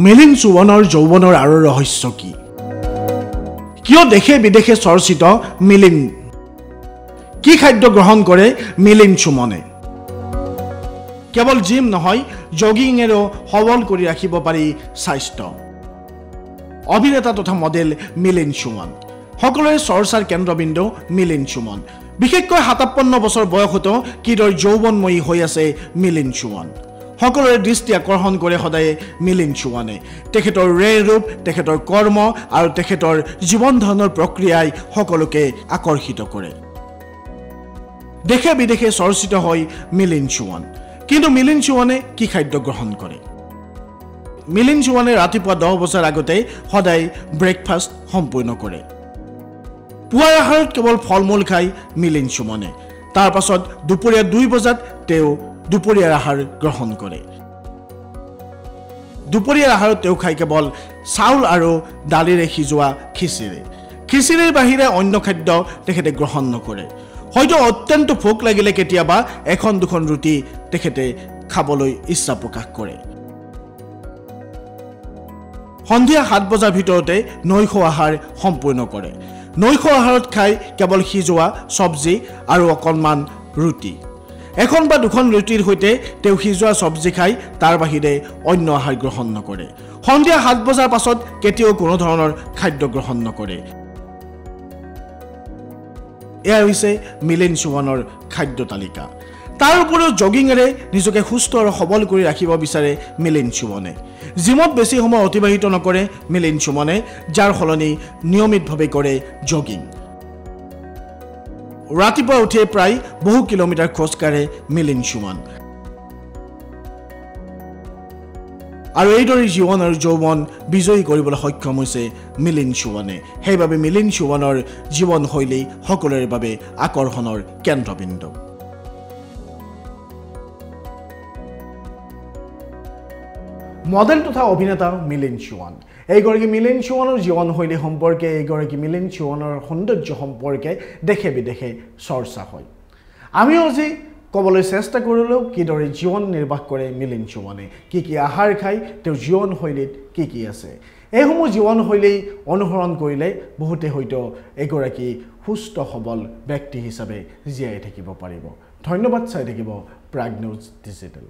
মিলিন্দ সোৱনৰ যৌৱনৰ আৰু ৰহস্য কি কিয় দেশে বিদেশে চৰ্চিত মিলিন্দ কি খাদ্য গ্ৰহণ কৰে মিলিন্দ সুমনে কেৱল জিম নহয় জগিংেৰো সবল কৰি ৰাখিব পাৰি স্বাস্থ্য অভিনেতা তথা মডেল মিলিন্দ সুমন সকলোৰে চৰ্চাৰ কেন্দ্ৰবিন্দু মিলিন্দ সুমন বিশেষকৈ 57 বছৰ বয়সতো কিদৰ যৌৱনময়ী হৈ আছে মিলিন্দ সুমন সকলোৰে দৃষ্টি আকৰ্ষণ কৰে সদায় মিলিন্দ সুমনে তেখেতৰ ৰূপ তেখেতৰ কৰ্ম আৰু তেখেতৰ জীৱন ধাৰণৰ প্ৰক্ৰিয়াই সকলোকে আকৰ্ষিত কৰে দেশে বিদেশে চৰ্চিত হয় মিলিন্দ সুমন কিন্তু মিলিন্দ সুমনে কি খাদ্য গ্ৰহণ কৰে মিলিন্দ সুমনে ৰাতিপুৱা 10 বছৰ আগতে সদায় ব্ৰেকফাষ্ট সম্পূৰ্ণ কৰে পুৱাৰ আহাৰত কেৱল ফলমূল খাই মিলিন্দ সুমনে তাৰ পাছত দুপৰীয়া 2 বজাত তেওঁ দুপৰীয়াৰ আহাৰ গ্ৰহণ কৰে দুপৰীয়াৰ আহাৰত তেওঁ খাই কেৱল চাউল আৰু দালিৰে সিজোৱা খিচিৰিৰ বাহিৰে অন্য খাদ্য তেখেতে গ্ৰহণ নকৰে হয়তো অত্যন্ত ভোক লাগিলে কেতিয়াবা এখন দুখন ৰুটি তেখেতে খাবলৈ ইচ্ছা প্ৰকাশ কৰে সন্ধিয়া 7 বজাৰ ভিতৰতে নৈশ আহাৰ সম্পূৰ্ণ কৰে নৈশ আহাৰত খাই কেৱল সিজোৱা চব্জি আৰু অকণমান ৰুটি এখন বা দুখন ৰুটিৰ সৈতে তেওঁ সিজোৱা চব্জি খাই তাৰ বাহিৰে অন্য আহাৰ গ্ৰহণ নকৰে সন্ধিয়া 7 বজাৰ পাছত কেতিয়াও কোনো ধৰণৰ খাদ্য গ্ৰহণ নকৰে এয়া হৈছে মিলিন্দ সুমনৰ খাদ্য তালিকা তাৰ উপৰিও জগিংেৰে নিজকে সুস্থ আৰু সবল কৰি ৰাখিব বিচাৰে মিলিন্দ সুমনে জিমত বেছি সময় অতিবাহিত নকৰে মিলিন্দ সুমনে যাৰ ফলনি নিয়মিতভাৱে কৰে জগিং ৰাতিপুৱা উঠে প্ৰায় বহু কিলোমিটাৰ খোজ কাঢ়ে মিলিন্দ সুমন আৰু এইদৰে জীৱন আৰু যৌৱন বিজয়ী কৰিবলৈ সক্ষম হৈছে মিলিন্দ সুমনে সেইবাবে মিলিন্দ সুমনৰ জীৱনশৈলী সকলোৰে বাবে আকৰ্ষণৰ কেন্দ্ৰবিন্দু মডেল তথা অভিনেতা মিলিন্দ সুমন এইগৰাকী মিলিন্দ সুমনৰ জীৱনশৈলী সম্পৰ্কে এইগৰাকী মিলিন্দ সুমনৰ সৌন্দৰ্য সম্পৰ্কে দেশে বিদেশে চৰ্চা হয় আমি আজি ক'বলৈ চেষ্টা কৰিলোঁ কিদৰে জীৱন নিৰ্বাহ কৰে মিলিন্দ সুমনে কি আহাৰ খায় তেওঁৰ জীৱনশৈলীত কি আছে এইসমূহ জীৱনশৈলী অনুসৰণ কৰিলে বহুতে হয়তো এগৰাকী সুস্থ সবল ব্যক্তি হিচাপে জীয়াই থাকিব পাৰিব ধন্যবাদ চাই থাকিব প্ৰাগ নিউজ ডিজিটেল